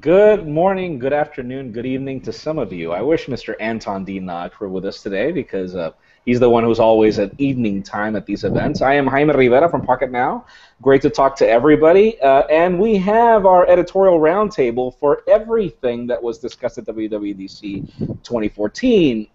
Good morning, good afternoon, good evening to some of you. I wish Mr. Anton D. Notch were with us today because he's the one who's always at evening time at these events. I am Jaime Rivera from Pocketnow. Great to talk to everybody. And we have our editorial roundtable for everything that was discussed at WWDC 2014.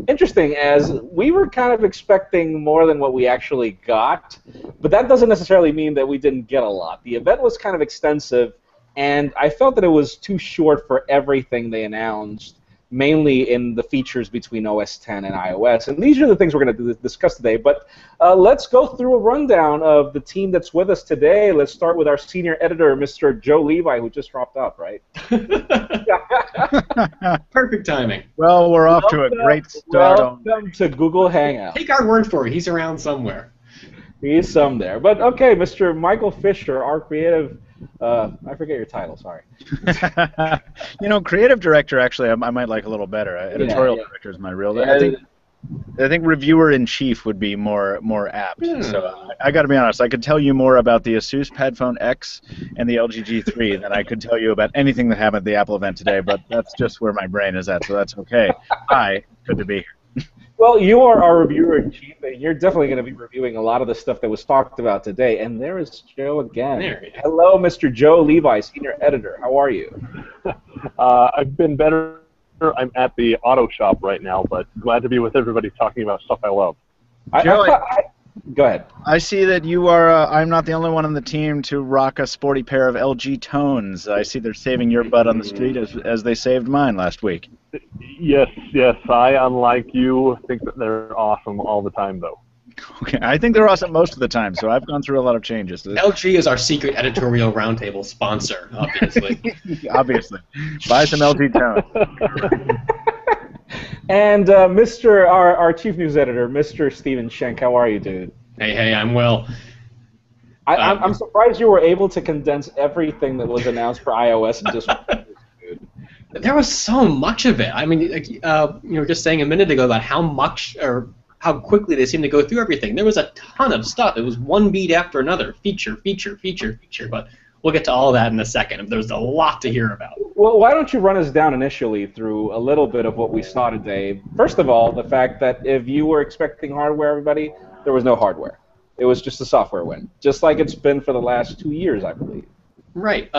Interesting, as we were kind of expecting more than what we actually got, but that doesn't necessarily mean that we didn't get a lot. The event was kind of extensive, and I felt that it was too short for everything they announced, mainly in the features between OS X and iOS. And these are the things we're going to discuss today. But let's go through a rundown of the team that's with us today. Let's start with our senior editor, Mr. Joe Levi, who just dropped up, right? Perfect timing. Well, we're off to a great start. Welcome to Google Hangout. Take our word for it. He's around somewhere. He's some there. But, okay, Mr. Michael Fisher, our creative... I forget your title, sorry. You know, creative director, actually, I might like a little better. Editorial director is my real... I think reviewer-in-chief would be more apt. So I got to be honest, I could tell you more about the Asus Padphone X and the LG G3 than I could tell you about anything that happened at the Apple event today, but that's just where my brain is at, so that's okay. Hi, good to be here. Well, you are our reviewer-in-chief, and you're definitely going to be reviewing a lot of the stuff that was talked about today. And there is Joe again. There he is. Hello, Mr. Joe Levi, senior editor. How are you? I've been better. I'm at the auto shop right now, but glad to be with everybody talking about stuff I love. Joe, go ahead. I see that you are, I'm not the only one on the team to rock a sporty pair of LG Tones. I see they're saving your butt on the street as they saved mine last week. Yes. I, unlike you, think that they're awesome all the time, though. Okay, I think they're awesome most of the time, so I've gone through a lot of changes. LG is our secret Editorial Roundtable sponsor, obviously. Obviously. Buy some LG Tones. And our chief news editor, Mr. Steven Schenk, how are you, dude? Hey, I'm well. I'm surprised you were able to condense everything that was announced for iOS in just 1 year, dude. There was so much of it. I mean, you were just saying a minute ago about how quickly they seem to go through everything. There was a ton of stuff. It was one beat after another, feature. But we'll get to all of that in a second. There's a lot to hear about. Well, why don't you run us down initially through a little bit of what we saw today? First of all, the fact that if you were expecting hardware, everybody, there was no hardware. It was just a software win, just like it's been for the last 2 years, I believe. Right.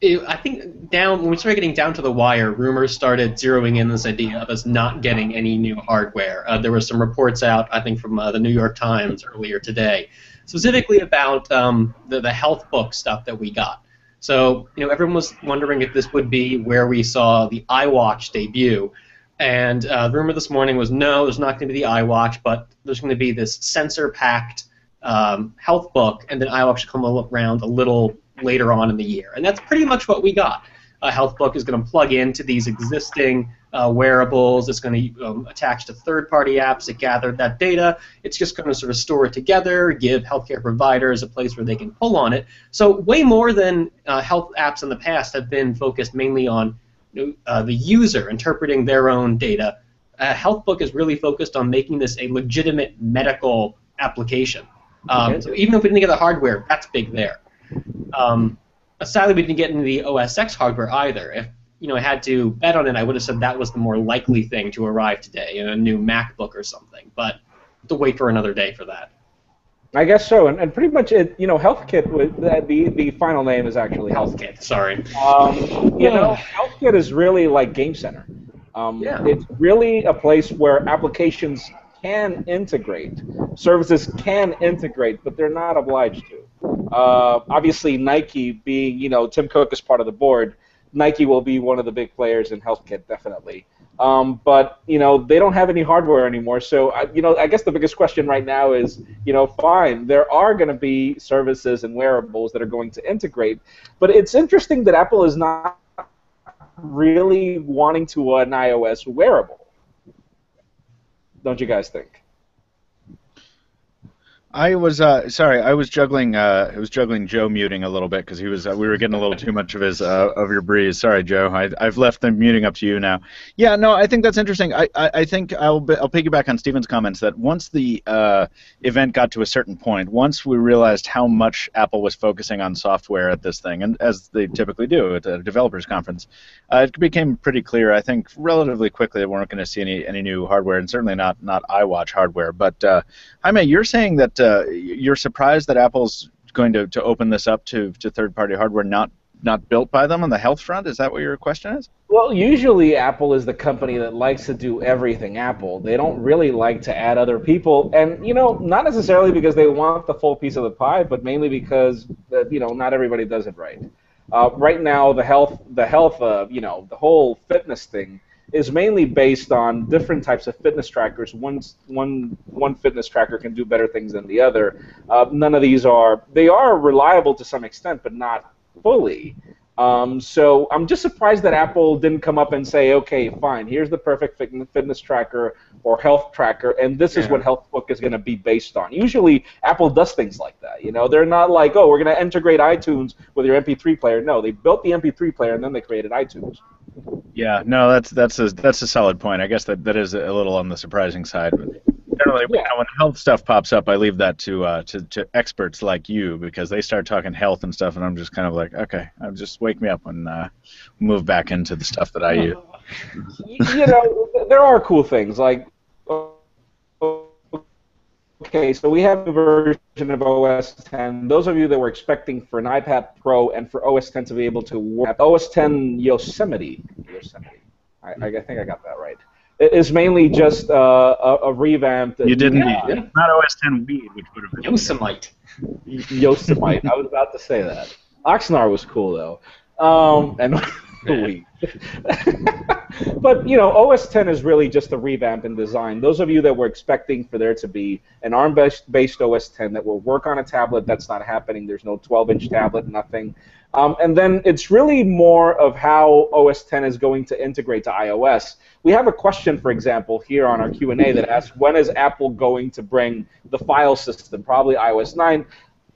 I think when we started getting down to the wire, rumors started zeroing in this idea of us not getting any new hardware. There were some reports out, I think, from the New York Times earlier today, specifically about the health book stuff that we got. So, everyone was wondering if this would be where we saw the iWatch debut. And the rumor this morning was, no, there's not going to be the iWatch, but there's going to be this sensor-packed health book, and then iWatch will come around a little later on in the year. And that's pretty much what we got. A health book is going to plug into these existing wearables. It's going to attach to third-party apps that gather that data. It's just going to sort of store it together, give healthcare providers a place where they can pull on it. So way more than health apps in the past have been focused mainly on the user interpreting their own data. A health book is really focused on making this a legitimate medical application. So even if we didn't get the hardware, that's big there. Sadly, we didn't get into the OS X hardware either. If I had to bet on it, I would have said that was the more likely thing to arrive today, a new MacBook or something. But to wait for another day for that. I guess so, and pretty much it. HealthKit. The final name is actually HealthKit. Sorry. HealthKit is really like Game Center. It's really a place where applications can integrate, services can integrate, but they're not obliged to. Obviously, Nike being, Tim Cook is part of the board, Nike will be one of the big players in HealthKit, definitely. But, they don't have any hardware anymore. So, I guess the biggest question right now is, fine, there are going to be services and wearables that are going to integrate. But it's interesting that Apple is not really wanting to an iOS wearable. Don't you guys think? I was sorry. I was juggling. Joe muting a little bit because he was. We were getting a little too much of his of your breeze. Sorry, Joe. I've left the muting up to you now. Yeah, no, I think that's interesting. I think I'll piggyback on Stephen's comments that once the event got to a certain point, once we realized how much Apple was focusing on software at this thing, and as they typically do at a developers conference, it became pretty clear. I think relatively quickly that we weren't going to see any new hardware, and certainly not iWatch hardware. But Jaime, you're saying that you're surprised that Apple's going to open this up to third-party hardware not built by them on the health front? Is that what your question is? Well, usually Apple is the company that likes to do everything Apple. They don't really like to add other people, and not necessarily because they want the full piece of the pie, but mainly because not everybody does it right. Right now, the whole fitness thing is mainly based on different types of fitness trackers. One fitness tracker can do better things than the other. None of these they are reliable to some extent, but not fully. So I'm just surprised that Apple didn't come up and say, okay, fine, here's the perfect fitness tracker or health tracker, and this is what HealthBook is going to be based on. Usually Apple does things like that. They're not like, oh, we're going to integrate iTunes with your MP3 player. No, they built the MP3 player and then they created iTunes. Yeah, no, that's a solid point. I guess that is a little on the surprising side. But generally, when health stuff pops up, I leave that to experts like you because they start talking health and stuff, and I'm just kind of like, okay, just wake me up and move back into the stuff that I use. There are cool things like. Okay, so we have a version of OS 10. Those of you that were expecting for an iPad Pro and for OS 10 to be able to work, OS 10 Yosemite. I think I got that right. It is mainly just a revamp. You didn't. Not OS 10 Weed, which would have been Yosemite. Yosemite. I was about to say that. Oxnard was cool though, and Weed. But OS 10 is really just a revamp in design. Those of you that were expecting for there to be an ARM-based OS 10 that will work on a tablet, that's not happening. There's no 12-inch tablet, nothing. And then it's really more of how OS 10 is going to integrate to iOS. We have a question, for example, here on our Q&A that asks, when is Apple going to bring the file system, probably iOS 9?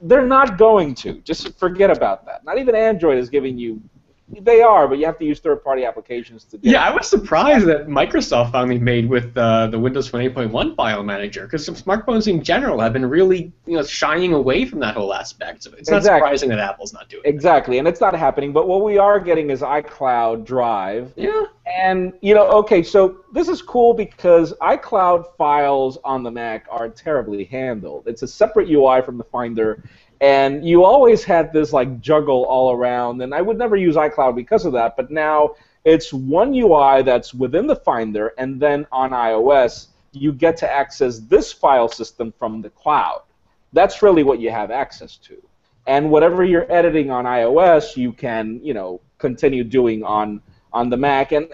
They're not going to. Just forget about that. Not even Android is giving you. They are, but you have to use third-party applications to do it. Yeah, I was surprised that Microsoft finally made with the Windows Phone 8.1 file manager, because smartphones in general have been really shying away from that whole aspect. So it's not surprising that Apple's not doing it. Exactly, and it's not happening. But what we are getting is iCloud Drive. Yeah. And, okay, so this is cool because iCloud files on the Mac are terribly handled. It's a separate UI from the Finder. And you always had this juggle all around, and I would never use iCloud because of that, but now it's one UI that's within the Finder, and then on iOS you get to access this file system from the cloud. That's really what you have access to. And whatever you're editing on iOS, you can, continue doing on the Mac, and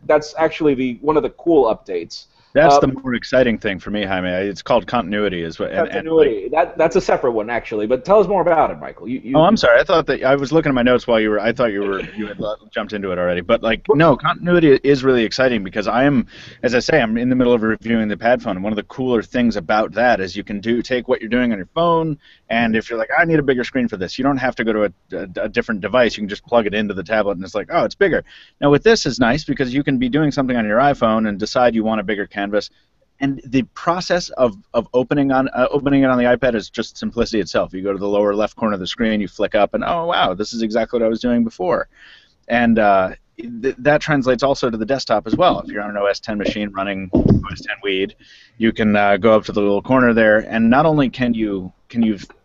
that's actually one of the cool updates. That's the more exciting thing for me, Jaime. It's called continuity. Continuity. That's a separate one, actually. But tell us more about it, Michael. Oh, I'm sorry. I thought that I was looking at my notes while you were. I thought you had jumped into it already. But no, continuity is really exciting because I'm in the middle of reviewing the Pad phone, and one of the cooler things about that is you can take what you're doing on your phone, and if you're like, I need a bigger screen for this, you don't have to go to a different device. You can just plug it into the tablet, and it's like, oh, it's bigger. Now with this is nice because you can be doing something on your iPhone and decide you want a bigger canvas, and the process of opening it on the iPad is just simplicity itself. You go to the lower left corner of the screen, you flick up, and oh wow, this is exactly what I was doing before. And that translates also to the desktop as well. If you're on an OS 10 machine running OS 10 Weed, you can go up to the little corner there, and not only can you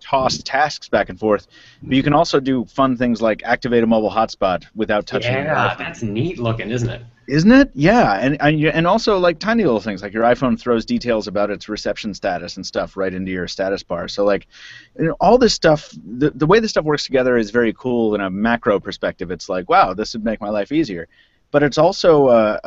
toss tasks back and forth, but you can also do fun things like activate a mobile hotspot without touching it. Yeah, that's neat looking, isn't it? Isn't it? Yeah, and also tiny little things like your iPhone throws details about its reception status and stuff right into your status bar. So all this stuff, the way this stuff works together is very cool in a macro perspective. It's like, wow, this would make my life easier. But it's also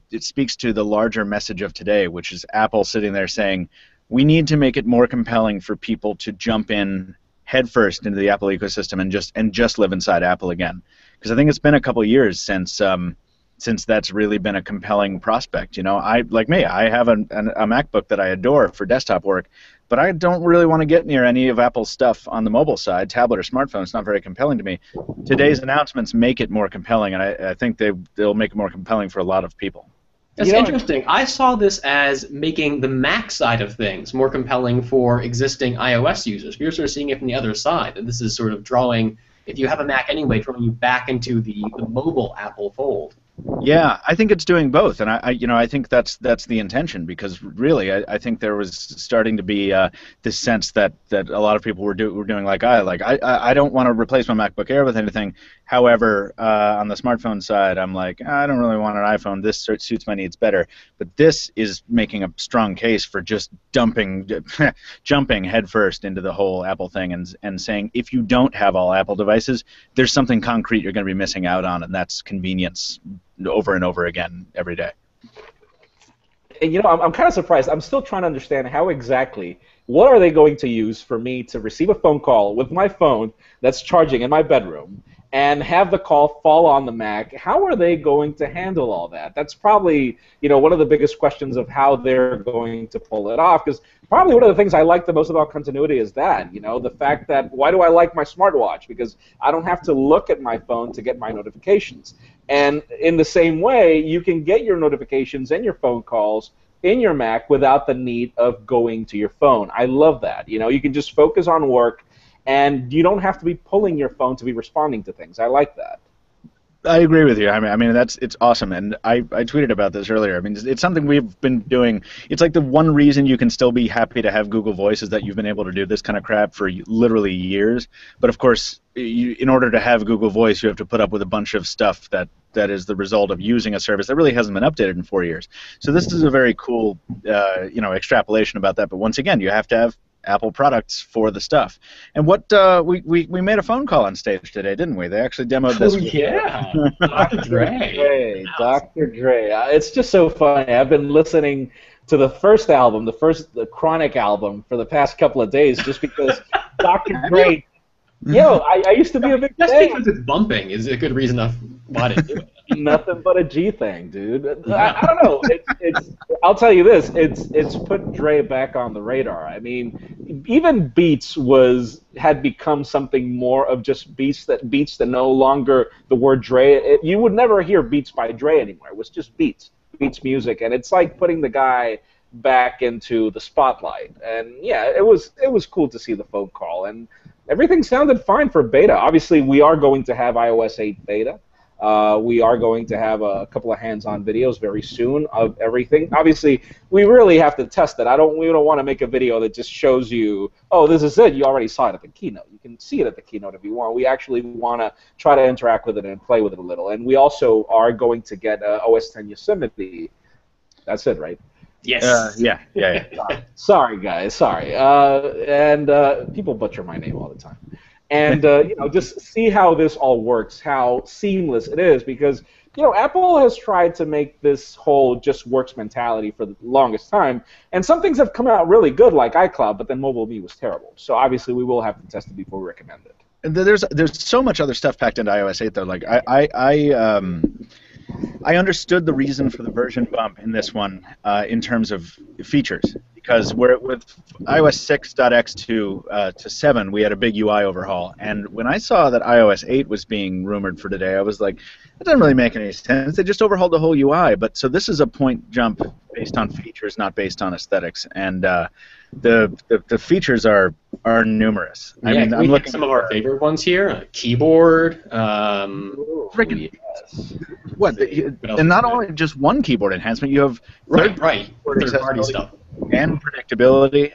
it speaks to the larger message of today, which is Apple sitting there saying, we need to make it more compelling for people to jump in headfirst into the Apple ecosystem and just live inside Apple again. Because I think it's been a couple years since that's really been a compelling prospect. I have a MacBook that I adore for desktop work, but I don't really want to get near any of Apple's stuff on the mobile side, tablet or smartphone. It's not very compelling to me. Today's announcements make it more compelling, and I think they'll make it more compelling for a lot of people. That's interesting. I saw this as making the Mac side of things more compelling for existing iOS users. You're sort of seeing it from the other side, and this is sort of drawing, if you have a Mac anyway, drawing you back into the mobile Apple fold. Yeah, I think it's doing both, and I think that's the intention, because really I think there was starting to be this sense that a lot of people were doing like I don't want to replace my MacBook Air with anything. However, on the smartphone side, I'm like, I don't really want an iPhone. This suits my needs better. But this is making a strong case for just jumping headfirst into the whole Apple thing and saying, if you don't have all Apple devices, there's something concrete you're going to be missing out on, and that's convenience over and over again every day. And, I'm kind of surprised. I'm still trying to understand how exactly, what are they going to use for me to receive a phone call with my phone that's charging in my bedroom and have the call fall on the Mac? How are they going to handle all that? That's probably, one of the biggest questions of how they're going to pull it off, because probably one of the things I like the most about continuity is that, the fact that, why do I like my smartwatch? Because I don't have to look at my phone to get my notifications. And in the same way, you can get your notifications and your phone calls in your Mac without the need of going to your phone. I love that. You can just focus on work, and you don't have to be pulling your phone to be responding to things. I like that. I agree with you. I mean, it's awesome, and I tweeted about this earlier. I mean, it's something we've been doing. It's like the one reason you can still be happy to have Google Voice is that you've been able to do this kind of crap for literally years. But of course, in order to have Google Voice, you have to put up with a bunch of stuff that is the result of using a service that really hasn't been updated in 4 years. So this is a very cool, extrapolation about that. But once again, you have to have Apple products for the stuff. And what we made a phone call on stage today, didn't we? They actually demoed this. Oh, yeah. Dr. Dre. Dr. Dre. It's just so funny. I've been listening to the first album, the Chronic album, for the past couple of days, just because Dr. Dre. I used to be a big fan. Just because it's bumping is a good reason why to do it. Nothing but a G thing, dude. I don't know. I'll tell you this. It's put Dre back on the radar. I mean, even Beats had become something more of just Beats that no longer the word Dre. You would never hear Beats by Dre anymore. It was just Beats music, and it's like putting the guy back into the spotlight. And yeah, it was cool to see the phone call, and everything sounded fine for beta. Obviously, we are going to have iOS 8 beta. We are going to have a couple of hands-on videos very soon of everything. Obviously, we really have to test it. We don't want to make a video that just shows you, oh, this is it. You already saw it at the keynote. You can see it at the keynote if you want. We actually want to try to interact with it and play with it a little. And we also are going to get OS X Yosemite. That's it, right? Yes. Yeah. Sorry, guys. Sorry. And people butcher my name all the time. And just see how this all works, how seamless it is, because Apple has tried to make this whole just works mentality for the longest time, and some things have come out really good, like iCloud, but then Mobile Me was terrible. So obviously we will have to test it before we recommend it. And there's so much other stuff packed into iOS 8 though. Like I understood the reason for the version bump in this one in terms of features, because with iOS 6.x2 to 7, we had a big UI overhaul, and when I saw that iOS 8 was being rumored for today, I was like, that doesn't really make any sense. They just overhauled the whole UI. But so this is a point jump based on features, not based on aesthetics, and the features are numerous. Yeah, I mean, I'm looking at some of our favorite ones here. Keyboard. Freaking what? And not only just one keyboard enhancement, you have third-party stuff and predictability.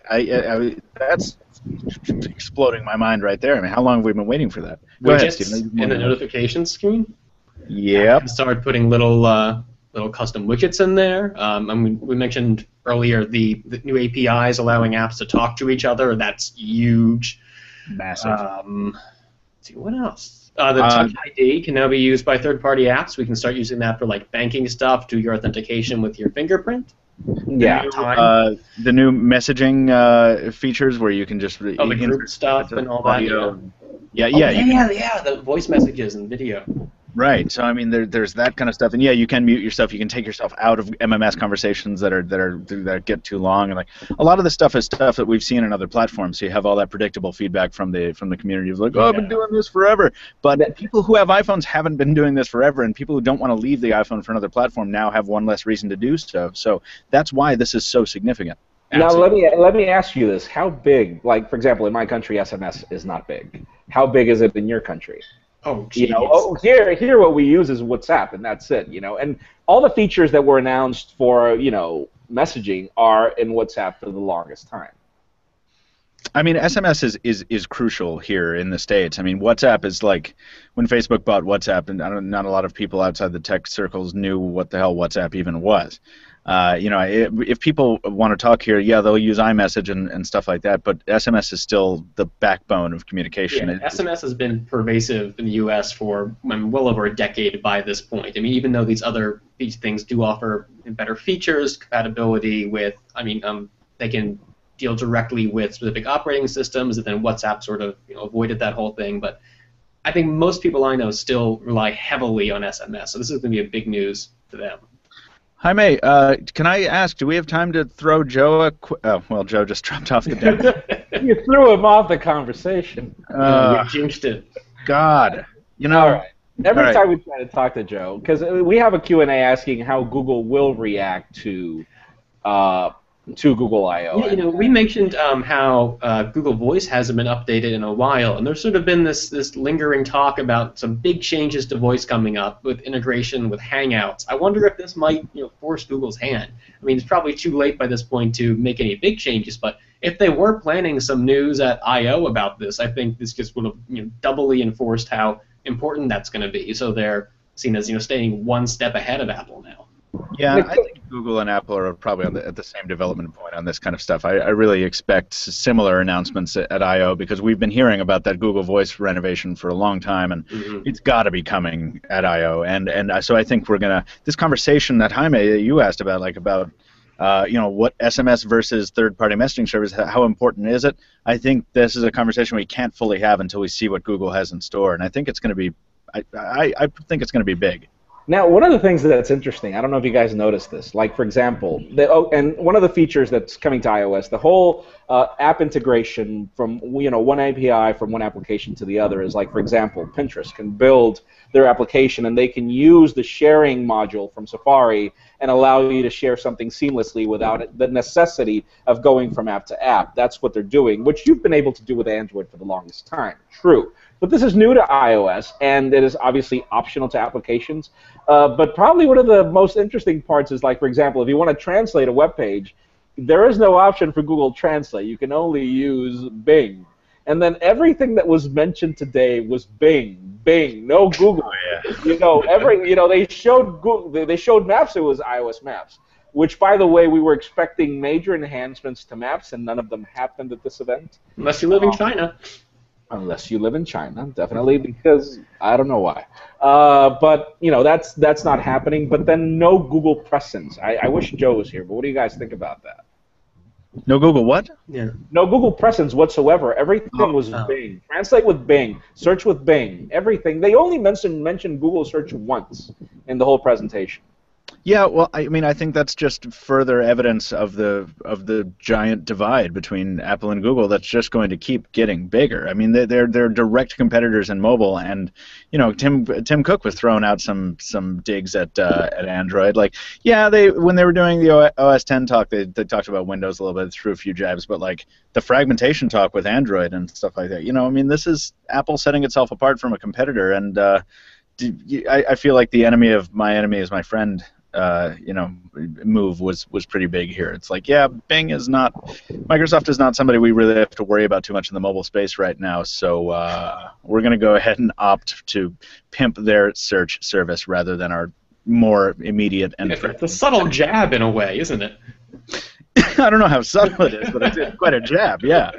That's exploding my mind right there. I mean, how long have we been waiting for that? Go ahead, Stephen. In the notifications screen. Yeah. Start putting little custom widgets in there. We mentioned earlier the new APIs allowing apps to talk to each other. That's huge. Massive. Let's see, what else? The Touch ID can now be used by third-party apps. We can start using that for like banking stuff, do your authentication with your fingerprint. Yeah. The new messaging features where you can just the group stuff and all that. Yeah. The voice messages and video. Right. So I mean, there's that kind of stuff, and yeah, you can mute yourself. You can take yourself out of MMS conversations that get too long, and like a lot of the stuff is stuff that we've seen in other platforms. So you have all that predictable feedback from the community of like, oh, I've been doing this forever. But people who have iPhones haven't been doing this forever, and people who don't want to leave the iPhone for another platform now have one less reason to do so. So that's why this is so significant. Now let me ask you this: how big? Like for example, in my country, SMS is not big. How big is it in your country? Oh, geez. Here what we use is WhatsApp, and that's it. And all the features that were announced for messaging are in WhatsApp for the longest time. I mean, SMS is crucial here in the States. I mean, WhatsApp is like when Facebook bought WhatsApp, and not a lot of people outside the tech circles knew what the hell WhatsApp even was. If people want to talk here, yeah, they'll use iMessage and stuff like that, but SMS is still the backbone of communication. Yeah, SMS has been pervasive in the U.S. for well over a decade by this point. I mean, even though these things do offer better features, compatibility with, they can deal directly with specific operating systems, and then WhatsApp sort of avoided that whole thing. But I think most people I know still rely heavily on SMS, so this is going to be a big news to them. Jaime, can I ask, do we have time to throw Joe well, Joe just dropped off the deck. You threw him off the conversation. You jinxed it. God. All right. Every time we try to talk to Joe, because we have a Q&A asking how Google will react to Google I/O. Yeah, we mentioned how Google Voice hasn't been updated in a while, and there's sort of been this lingering talk about some big changes to voice coming up with integration with Hangouts. I wonder if this might force Google's hand. I mean, it's probably too late by this point to make any big changes, but if they were planning some news at I/O about this, I think this just would have doubly enforced how important that's going to be. So they're seen as staying one step ahead of Apple now. Yeah, I think Google and Apple are probably at the same development point on this kind of stuff. I really expect similar announcements at I/O because we've been hearing about that Google Voice renovation for a long time, and it's got to be coming at I/O. And so I think we're gonna this conversation that Jaime you asked about, like about what SMS versus third-party messaging service, how important is it? I think this is a conversation we can't fully have until we see what Google has in store, and I think it's going to be I think it's going to be big. Now, one of the things that's interesting, I don't know if you guys noticed this, like, for example, and one of the features that's coming to iOS, the whole app integration from, one API from one application to the other is, like, for example, Pinterest can build their application and they can use the sharing module from Safari and allow you to share something seamlessly without the necessity of going from app to app. That's what they're doing, which you've been able to do with Android for the longest time. True. But this is new to iOS, and it is obviously optional to applications. But probably one of the most interesting parts is, like, for example, if you want to translate a web page, there is no option for Google Translate. You can only use Bing. And then everything that was mentioned today was Bing, no Google. Oh, yeah. They showed they showed Maps. It was iOS Maps, which, by the way, we were expecting major enhancements to Maps, and none of them happened at this event. Unless you live in China. Unless you live in China, definitely, because I don't know why. But that's not happening. But then no Google Presence. I wish Joe was here, but what do you guys think about that? No Google what? Yeah. No Google Presence whatsoever. Everything was Bing. Translate with Bing. Search with Bing. Everything. They only mentioned Google Search once in the whole presentation. Yeah, well, I mean, I think that's just further evidence of the giant divide between Apple and Google that's just going to keep getting bigger. I mean, they're direct competitors in mobile, and Tim Cook was throwing out some digs at Android. Like, yeah, when they were doing the OS X talk, they talked about Windows a little bit, threw a few jabs, but like the fragmentation talk with Android and stuff like that. I mean, this is Apple setting itself apart from a competitor, and I feel like the enemy of my enemy is my friend. Move was pretty big here. It's like, yeah, Microsoft is not somebody we really have to worry about too much in the mobile space right now, so we're going to go ahead and opt to pimp their search service rather than our more immediate and it's a subtle jab in a way, isn't it? I don't know how subtle it is, but it's quite a jab, yeah.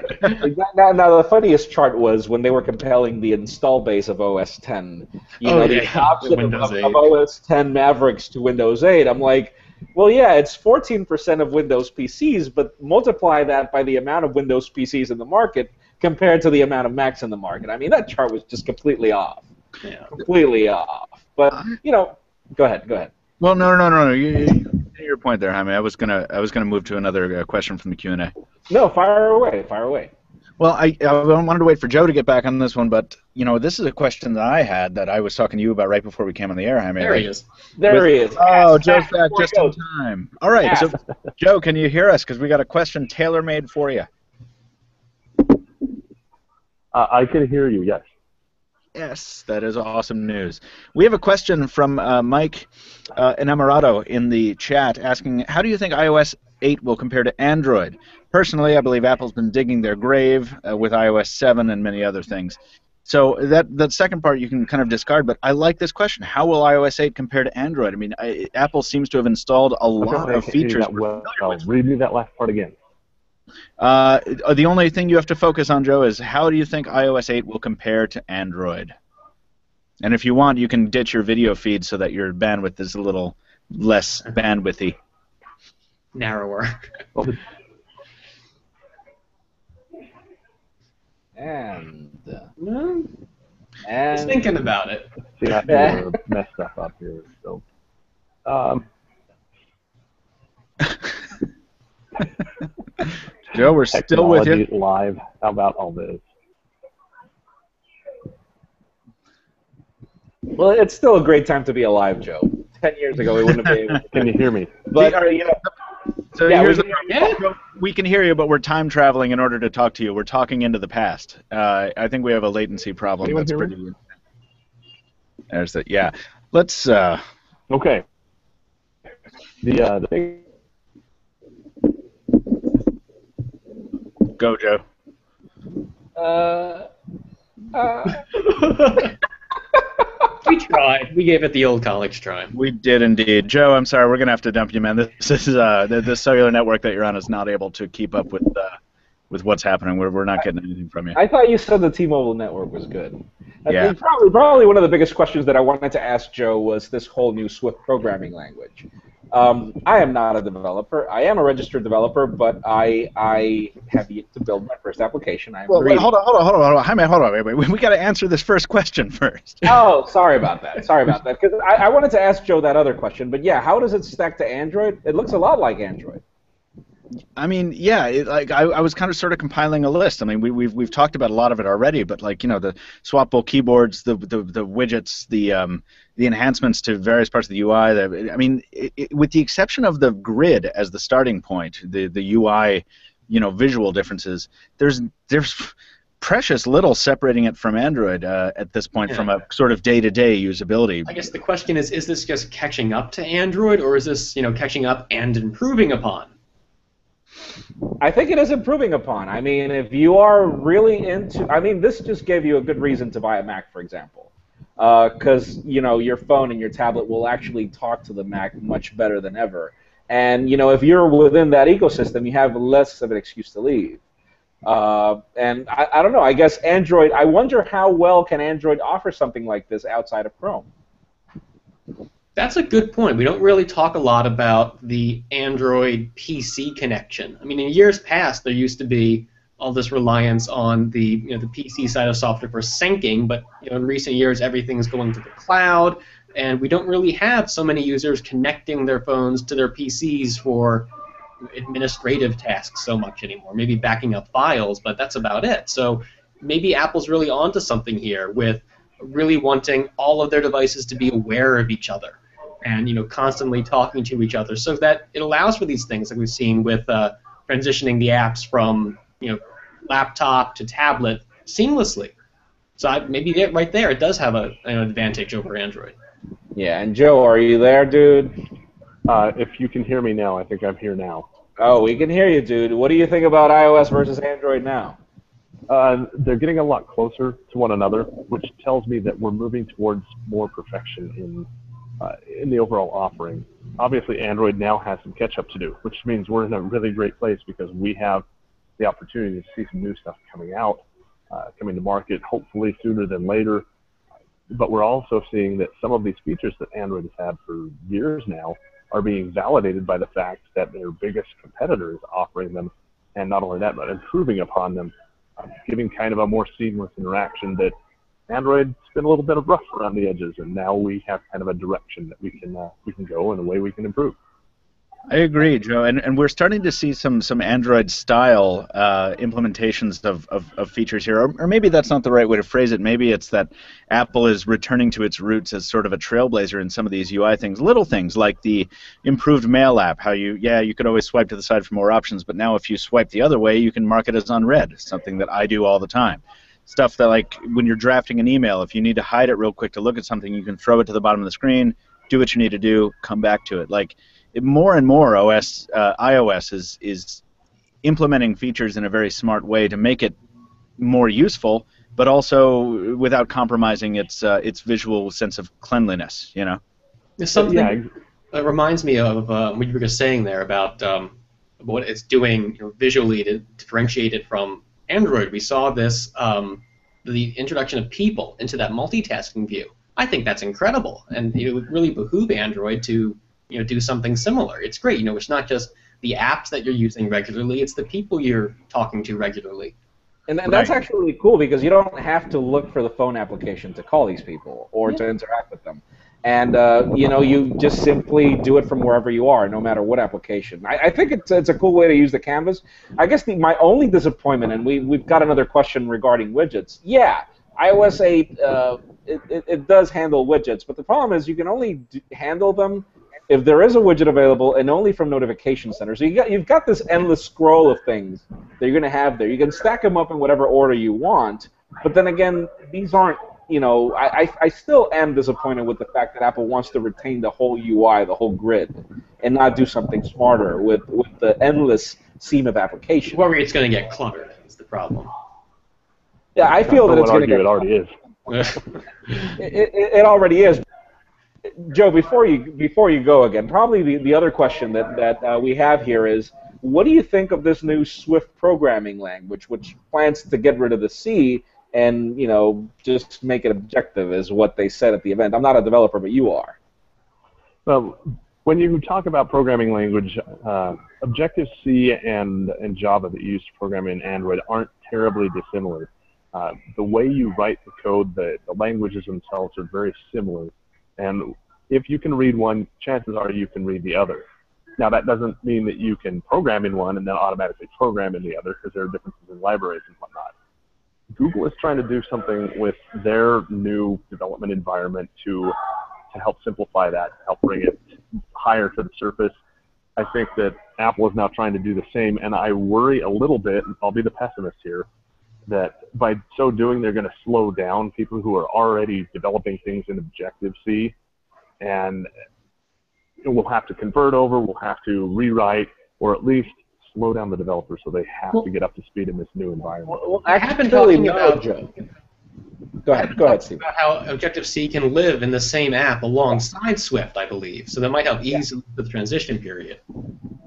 Now, the funniest chart was when they were comparing the install base of OS X. The opposite of OS X Mavericks to Windows 8. I'm like, well, yeah, it's 14% of Windows PCs, but multiply that by the amount of Windows PCs in the market compared to the amount of Macs in the market. I mean, that chart was just completely off. Yeah. Completely off. But go ahead. Well, no. You your point there, Jaime. I was gonna move to another question from the Q&A. No, fire away. Well, I wanted to wait for Joe to get back on this one, but this is a question that I had that I was talking to you about right before we came on the air, Jaime. There he is. There he is. Oh, Joe's back just in time. All right, so Joe, can you hear us? Because we got a question tailor-made for you. I can hear you. Yes. Yes, that is awesome news. We have a question from Mike Enamorado in the chat asking, how do you think iOS 8 will compare to Android? Personally, I believe Apple's been digging their grave with iOS 7 and many other things. So that second part you can kind of discard, but I like this question. How will iOS 8 compare to Android? I mean, Apple seems to have installed a lot of features. Read me that last part again. The only thing you have to focus on, Joe, is how do you think iOS 8 will compare to Android? And if you want, you can ditch your video feed so that your bandwidth is a little less bandwidthy. Narrower. And Just thinking about it. See, I have to mess stuff up here. So, Joe, we're still with you. Live. How about all this? Well, it's still a great time to be alive, Joe. 10 years ago, we wouldn't have been able to. Can you hear me? But so yeah, here's we can hear you, but we're time traveling in order to talk to you. We're talking into the past. I think we have a latency problem. Anyone that's hear pretty. me? There's that. Yeah. Let's. Okay. The thing. Go, Joe. We tried. We gave it the old college try. We did indeed. Joe, I'm sorry. We're going to have to dump you, man. This is the cellular network that you're on is not able to keep up with what's happening. We're not getting anything from you. I thought you said the T-Mobile network was good. Yeah. I think probably one of the biggest questions that I wanted to ask Joe was this whole new Swift programming language. I am not a developer. I am a registered developer, but I have yet to build my first application. Hold on. Jaime, hold on. Wait. We got to answer this first question first. Oh, sorry about that. Because I wanted to ask Joe that other question. But yeah, how does it stack to Android? It looks a lot like Android. I mean, yeah, I was kind of sort of compiling a list. I mean, we've talked about a lot of it already, but like the swappable keyboards, the widgets, the enhancements to various parts of the UI. With the exception of the grid as the starting point, the UI, visual differences. There's precious little separating it from Android at this point from a sort of day-to-day usability. I guess the question is this just catching up to Android, or is this catching up and improving upon? I think it is improving upon. I mean, if you are really into... I mean, this just gave you a good reason to buy a Mac, for example. Because, your phone and your tablet will actually talk to the Mac much better than ever. And, if you're within that ecosystem, you have less of an excuse to leave. And I don't know. I guess Android... I wonder how well can Android offer something like this outside of Chrome? That's a good point. We don't really talk a lot about the Android PC connection. I mean, in years past, there used to be all this reliance on the the PC side of software for syncing, but in recent years, everything's going to the cloud, and we don't really have so many users connecting their phones to their PCs for administrative tasks so much anymore. Maybe backing up files, but that's about it. So maybe Apple's really onto something here with really wanting all of their devices to be aware of each other and constantly talking to each other, so that it allows for these things like we've seen with transitioning the apps from laptop to tablet seamlessly. So maybe right there it does have an advantage over Android. Yeah, and Joe, are you there, dude? If you can hear me now, I think I'm here now. Oh, we can hear you, dude. What do you think about iOS versus Android now? They're getting a lot closer to one another, which tells me that we're moving towards more perfection in the overall offering. Obviously, Android now has some catch-up to do, which means we're in a really great place because we have the opportunity to see some new stuff coming out, coming to market, hopefully sooner than later. But we're also seeing that some of these features that Android has had for years now are being validated by the fact that their biggest competitor is offering them, and not only that, but improving upon them, giving kind of a more seamless interaction that Android's been a little bit of rough around the edges, and now we have kind of a direction that we can go and a way we can improve. I agree, Joe, and we're starting to see some Android-style implementations of features here, or maybe that's not the right way to phrase it. Maybe it's that Apple is returning to its roots as sort of a trailblazer in some of these UI things, little things like the improved Mail app. How you could always swipe to the side for more options, but now if you swipe the other way, you can mark it as unread, something that I do all the time. Stuff that, like when you're drafting an email, if you need to hide it real quick to look at something, you can throw it to the bottom of the screen, do what you need to do, come back to it. Like, more and more iOS is implementing features in a very smart way to make it more useful, but also without compromising its visual sense of cleanliness. You know. There's something that reminds me of what you were just saying there about what it's doing visually to differentiate it from Android. We saw this the introduction of people into that multitasking view. I think that's incredible, and it would really behoove Android to do something similar. It's great. It's not just the apps that you're using regularly, it's the people you're talking to regularly. And that's actually really cool because you don't have to look for the phone application to call these people or to interact with them. And you just simply do it from wherever you are, no matter what application. I think it's a cool way to use the canvas. I guess my only disappointment, and we've got another question regarding widgets. Yeah, iOS 8 it does handle widgets, but the problem is you can only handle them if there is a widget available, and only from Notification Center. So you've got this endless scroll of things that you're going to have there. You can stack them up in whatever order you want, but then again, these aren't, I still am disappointed with the fact that Apple wants to retain the whole UI, the whole grid, and not do something smarter with the endless seam of applications. Well, it's going to get cluttered is the problem. Yeah, I feel that it's going to get it already is. It already is. Joe, before you go again, probably the other question that we have here is, what do you think of this new Swift programming language, which plans to get rid of the C and just make it objective, is what they said at the event? I'm not a developer, but you are. Well, when you talk about programming language, Objective-C and Java that you use to program in Android aren't terribly dissimilar. The way you write the code, the languages themselves are very similar. And if you can read one, chances are you can read the other. Now, that doesn't mean that you can program in one and then automatically program in the other, because there are differences in libraries and whatnot. Google is trying to do something with their new development environment to help simplify that, to help bring it higher to the surface. I think that Apple is now trying to do the same, and I worry a little bit, and I'll be the pessimist here, that by so doing, they're going to slow down people who are already developing things in Objective-C, and we'll have to convert over, we'll have to rewrite, or at least slow down the developers so they have to get up to speed in this new environment. Well, I have been talking about Go ahead, Steve. About how Objective-C can live in the same app alongside Swift, I believe, so that might help ease the transition period.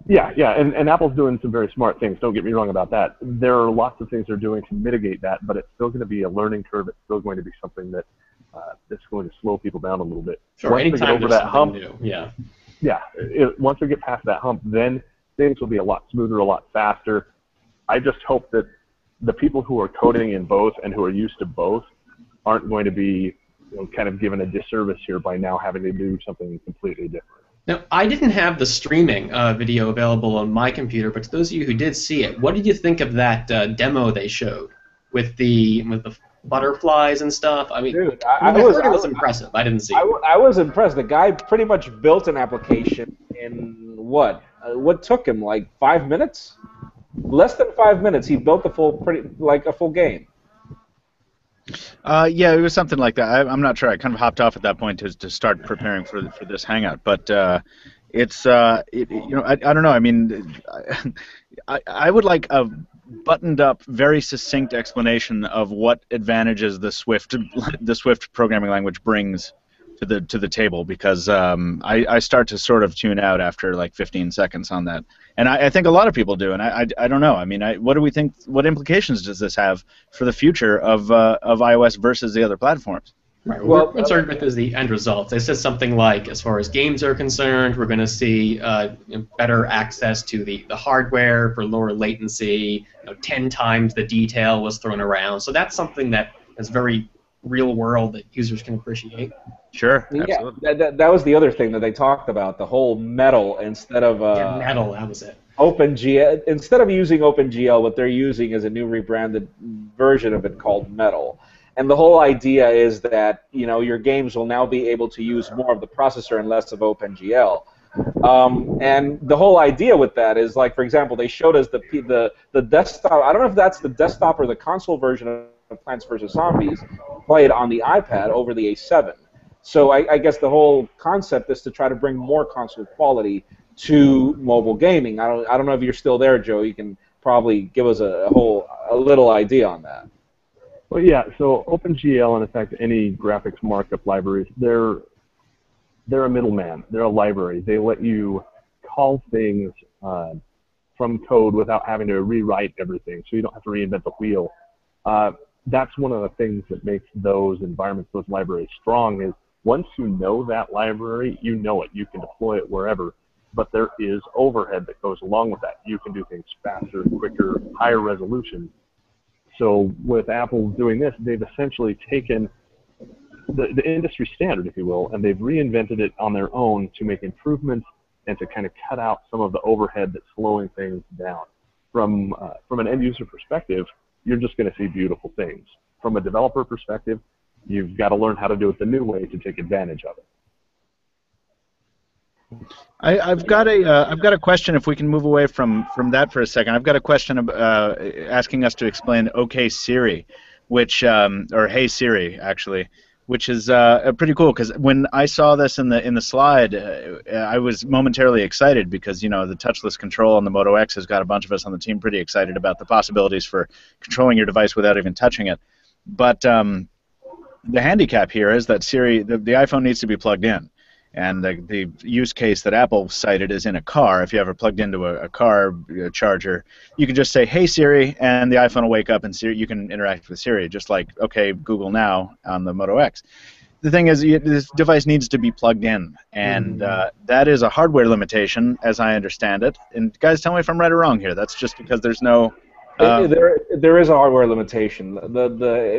Yeah, and Apple's doing some very smart things. Don't get me wrong about that. There are lots of things they're doing to mitigate that, but it's still going to be a learning curve. It's still going to be something that that's going to slow people down a little bit. Sure, once anytime they get over that hump, new. Once we get past that hump, then things will be a lot smoother, a lot faster. I just hope that the people who are coding in both and who are used to both aren't going to be kind of given a disservice here by now having to do something completely different. Now, I didn't have the streaming video available on my computer, but to those of you who did see it, what did you think of that demo they showed with the butterflies and stuff? I mean, dude, I heard it was impressive. I didn't see it. I was impressed. The guy pretty much built an application in what took him, like 5 minutes? Less than 5 minutes. He built a full game. Yeah, it was something like that. I'm not sure. I kind of hopped off at that point to start preparing for this hangout. But it's I don't know. I mean, I would like a buttoned-up, very succinct explanation of what advantages the Swift programming language brings to the table, because I start to sort of tune out after like 15 seconds on that, and I think a lot of people do, and I don't know. I mean, what do we think? What implications does this have for the future of iOS versus the other platforms? Right. Well, we're concerned with is the end results. They said something like, as far as games are concerned, we're going to see better access to the hardware for lower latency. 10 times the detail was thrown around. So that's something that is very real world that users can appreciate. Sure, absolutely. Yeah, that was the other thing that they talked about, the whole Metal instead of Metal, that was it. OpenGL. Instead of using OpenGL, what they're using is a new rebranded version of it called Metal. And the whole idea is that your games will now be able to use more of the processor and less of OpenGL. And the whole idea with that is, like, for example, they showed us the desktop. I don't know if that's the desktop or the console version of Plants vs. Zombies played on the iPad over the A7. So I guess the whole concept is to try to bring more console quality to mobile gaming. I don't know if you're still there, Joe. You can probably give us a little idea on that. Well, yeah. So OpenGL and in fact any graphics markup libraries, they're a middleman. They're a library. They let you call things from code without having to rewrite everything, so you don't have to reinvent the wheel. That's one of the things that makes those environments, those libraries strong, is once you know that library, you know it. You can deploy it wherever, but there is overhead that goes along with that. You can do things faster, quicker, higher resolution. So with Apple doing this, they've essentially taken the industry standard, if you will, and they've reinvented it on their own to make improvements and to kind of cut out some of the overhead that's slowing things down. From an end user perspective, you're just going to see beautiful things. From a developer perspective, you've got to learn how to do it the new way to take advantage of it. I've got a question. If we can move away from that for a second, I've got a question asking us to explain OK Siri, or Hey Siri actually, which is pretty cool, because when I saw this in the slide, I was momentarily excited because the touchless control on the Moto X has got a bunch of us on the team pretty excited about the possibilities for controlling your device without even touching it. But the handicap here is that Siri, the iPhone needs to be plugged in. And the use case that Apple cited is in a car. If you ever plugged into a car charger, you can just say, "Hey Siri," and the iPhone will wake up, and you can interact with Siri, just like "Okay Google Now" on the Moto X. The thing is, this device needs to be plugged in, and that is a hardware limitation, as I understand it. And guys, tell me if I'm right or wrong here. That's just because there's no. There is a hardware limitation. The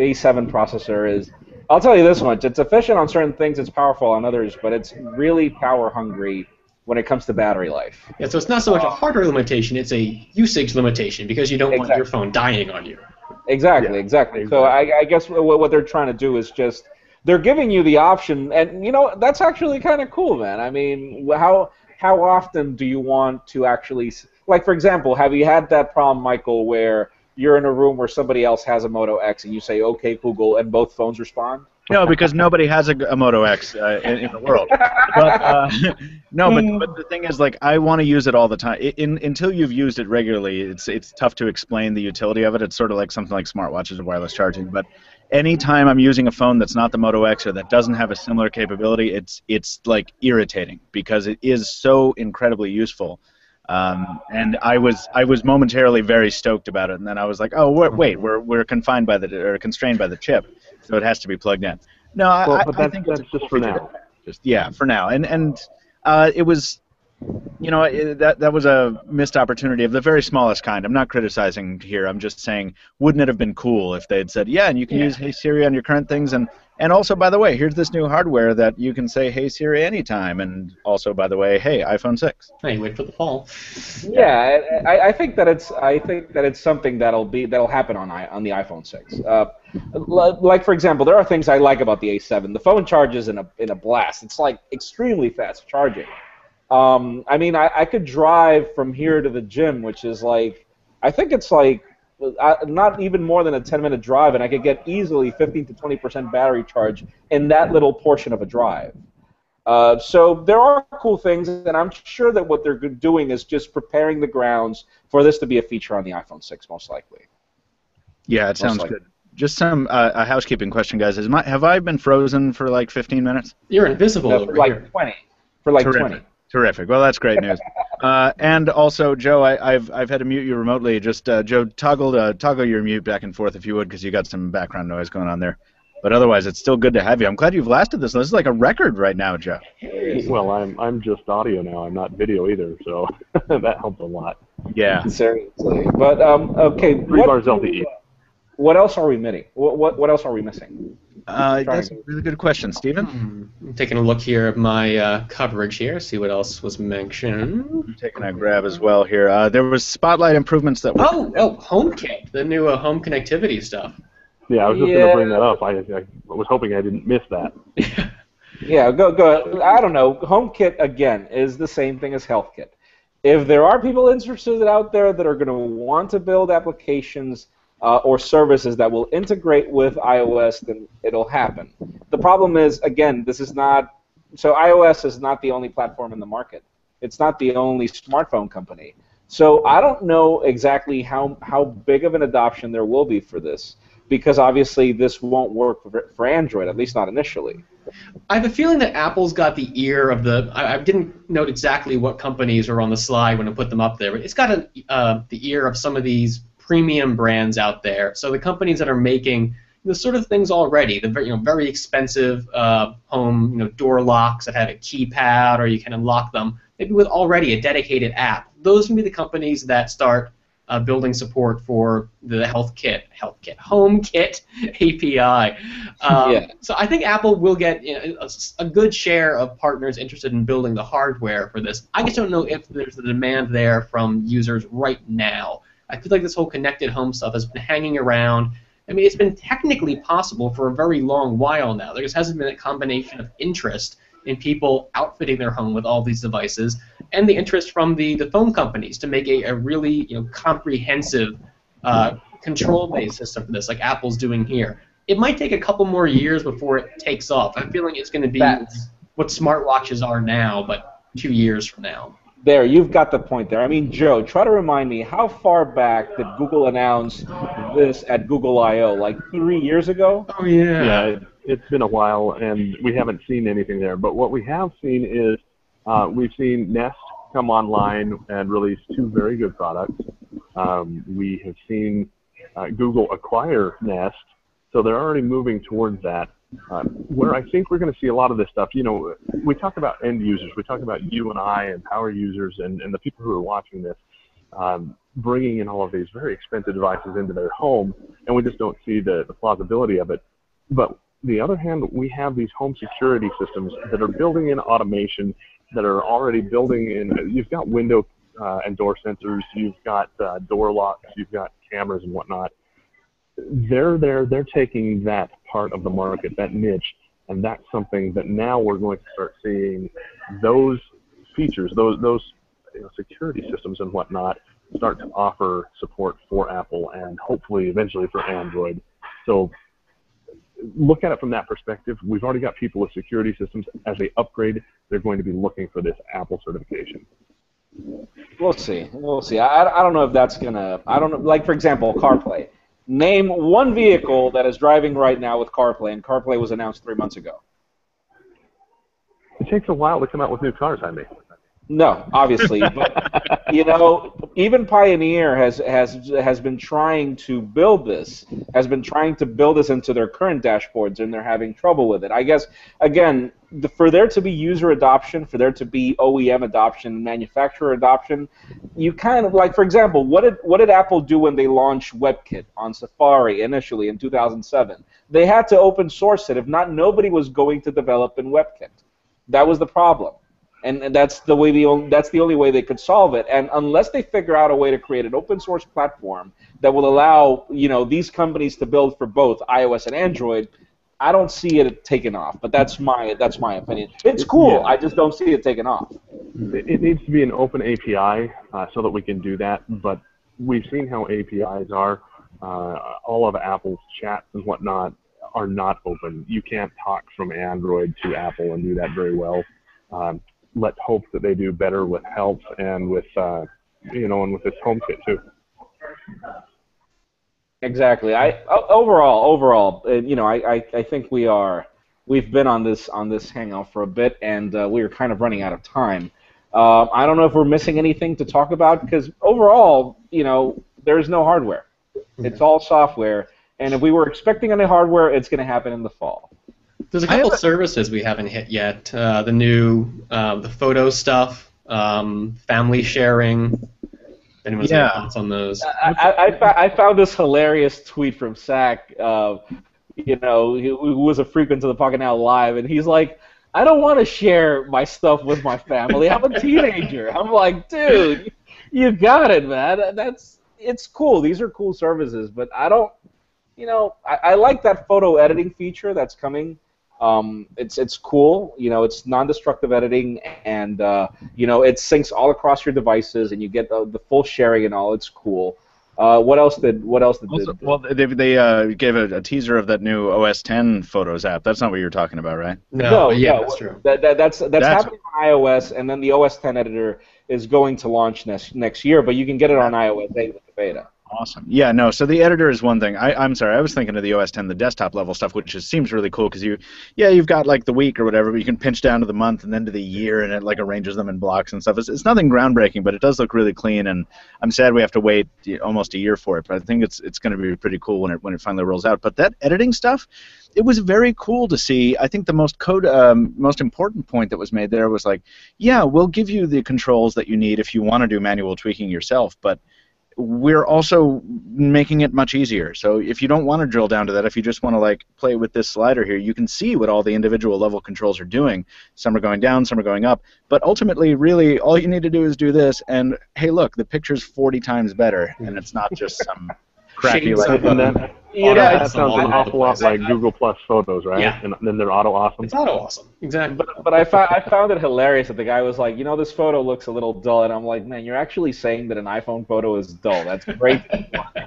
A7 processor is. I'll tell you this much: it's efficient on certain things, it's powerful on others, but it's really power hungry when it comes to battery life. Yeah, so it's not so much a hardware limitation; it's a usage limitation because you don't want your phone dying on you. Exactly. So I guess what they're trying to do is just they're giving you the option, and that's actually kind of cool, man. I mean, how often do you want to actually, like, for example, have you had that problem, Michael, where you're in a room where somebody else has a Moto X and you say, "Okay, Google," and both phones respond? No, because nobody has a Moto X in the world. But but the thing is, like, I want to use it all the time. Until you've used it regularly, it's tough to explain the utility of it. It's sort of like something like smartwatches or wireless charging. But anytime I'm using a phone that's not the Moto X or that doesn't have a similar capability, it's like irritating because it is so incredibly useful. And I was momentarily very stoked about it, and then I was like, oh wait, we're constrained by the chip, so it has to be plugged in. No, I think that's just for now. For now, and it was, that was a missed opportunity of the very smallest kind. I'm not criticizing here. I'm just saying, wouldn't it have been cool if they'd said, and you can use Hey Siri on your current things, and also, by the way, here's this new hardware that you can say Hey Siri anytime, and also, by the way, hey, iPhone 6. Hey, wait for the fall. Yeah, I think that it's something that'll happen on the iPhone 6. Like, for example, there are things I like about the A7. The phone charges in a blast. It's like extremely fast charging. I mean, I could drive from here to the gym, which is like, I think it's like not even more than a 10-minute drive, and I could get easily 15 to 20% battery charge in that little portion of a drive. So there are cool things, and I'm sure that what they're doing is just preparing the grounds for this to be a feature on the iPhone 6, most likely. Yeah, it sounds good. Just some a housekeeping question, guys. Have I been frozen for like 15 minutes? You're invisible over for like here. 20. For like Terrific. 20. Terrific. Well, that's great news. And also, Joe, I've had to mute you remotely. Just Joe, toggle your mute back and forth if you would, because you got some background noise going on there. But otherwise, it's still good to have you. I'm glad you've lasted this. This is like a record right now, Joe. Well, I'm just audio now. I'm not video either, so that helps a lot. Yeah. Seriously. But okay. 3 bars LTE. What else are we missing? What else are we missing? That's a really good question, Stephen. I'm taking a look here at my coverage here, see what else was mentioned. I'm taking a grab as well here. There was Spotlight improvements that were... Oh, HomeKit, the new home connectivity stuff. Yeah, I was just going to bring that up. I was hoping I didn't miss that. Yeah, go. I don't know. HomeKit, again, is the same thing as HealthKit. If there are people interested out there that are going to want to build applications or services that will integrate with iOS, then it'll happen. The problem is, again, this is not... So iOS is not the only platform in the market. It's not the only smartphone company. So I don't know exactly how big of an adoption there will be for this, because obviously this won't work for Android, at least not initially. I have a feeling that Apple's got the ear of the... I didn't note exactly what companies are on the slide when I put them up there, but it's got the ear of some of these premium brands out there. So the companies that are making the sort of things already, the very expensive home door locks that have a keypad or you can unlock them, maybe with already a dedicated app. Those can be the companies that start building support for the HomeKit API. Yeah. So I think Apple will get a good share of partners interested in building the hardware for this. I just don't know if there's a demand there from users right now. I feel like this whole connected home stuff has been hanging around. I mean, it's been technically possible for a very long while now. There just hasn't been a combination of interest in people outfitting their home with all these devices, and the interest from the phone companies to make a really comprehensive control-based system for this, like Apple's doing here. It might take a couple more years before it takes off. I'm feeling it's going to be what smartwatches are now, but 2 years from now. There, you've got the point there. I mean, Joe, try to remind me, how far back did Google announce this at Google I/O? Like 3 years ago? Oh, yeah. Yeah, it's been a while, and we haven't seen anything there. But what we have seen is we've seen Nest come online and release 2 very good products. We have seen Google acquire Nest, so they're already moving towards that. Where I think we're going to see a lot of this stuff, we talk about end users, we talk about you and I and power users and the people who are watching this, bringing in all of these very expensive devices into their home, and we just don't see the plausibility of it. But on the other hand, we have these home security systems that are building in automation, that are already building in, you've got window and door sensors, you've got door locks, you've got cameras and whatnot. They're taking that part of the market, that niche, and that's something that now we're going to start seeing those features, those security systems and whatnot, start to offer support for Apple and hopefully eventually for Android. So look at it from that perspective. We've already got people with security systems. As they upgrade, they're going to be looking for this Apple certification. We'll see. We'll see. I don't know if that's going to... I don't know. Like, for example, CarPlay. Name one vehicle that is driving right now with CarPlay, and CarPlay was announced 3 months ago. It takes a while to come out with new cars, I mean. No, obviously, but even Pioneer has been trying to build this, into their current dashboards, and they're having trouble with it. I guess again, for there to be user adoption, for there to be OEM adoption, manufacturer adoption, you kind of like, for example, what did Apple do when they launched WebKit on Safari initially in 2007? They had to open source it. If not, nobody was going to develop in WebKit. That was the problem. And that's the only way they could solve it. And unless they figure out a way to create an open source platform that will allow these companies to build for both iOS and Android, I don't see it taking off. But that's my opinion. It's cool. Yeah. I just don't see it taking off. It needs to be an open API so that we can do that. But we've seen how APIs are. All of Apple's chats and whatnot are not open. You can't talk from Android to Apple and do that very well. Let's hope that they do better with Health and with and with this HomeKit too. Exactly. Overall, I think we've been on this hangout for a bit, and we're kind of running out of time. I don't know if we're missing anything to talk about, because overall, there's no hardware. It's all software, and if we were expecting any hardware, it's going to happen in the fall. There's a couple services we haven't hit yet. The new the photo stuff, family sharing. Anyone's got thoughts on those? I found this hilarious tweet from Zach. who was a frequent to the Pocketnow Live, and he's like, I don't want to share my stuff with my family. I'm a teenager. I'm like, dude, you got it, man. It's cool. These are cool services, but I don't, I like that photo editing feature that's coming. It's cool. It's non-destructive editing, and it syncs all across your devices, and you get the full sharing and all. It's cool. What else did? Well, they gave a teaser of that new OS 10 Photos app. That's not what you're talking about, right? No, that's true. That's happening on iOS, and then the OS 10 editor is going to launch next year. But you can get it on iOS 8 with the beta. Awesome. Yeah, no, so the editor is one thing. I'm sorry, I was thinking of the OS 10, the desktop level stuff, which seems really cool because you've got like the week or whatever, but you can pinch down to the month and then to the year, and it like arranges them in blocks and stuff. It's nothing groundbreaking, but it does look really clean, and I'm sad we have to wait almost a year for it, but I think it's going to be pretty cool when it finally rolls out. But that editing stuff, it was very cool to see. I think the most important point that was made there was like, yeah, we'll give you the controls that you need if you want to do manual tweaking yourself, but we're also making it much easier. So if you don't want to drill down to that, if you just want to like play with this slider here, you can see what all the individual level controls are doing. Some are going down, some are going up. But ultimately, really, all you need to do is do this, and hey, look, the picture's 40 times better, and it's not just some crappy like. That sounds an awful lot like Google Plus Photos, right? Yeah. And then they're auto awesome. It's auto awesome, exactly. But I found it hilarious that the guy was like, this photo looks a little dull, and I'm like, man, you're actually saying that an iPhone photo is dull. That's great.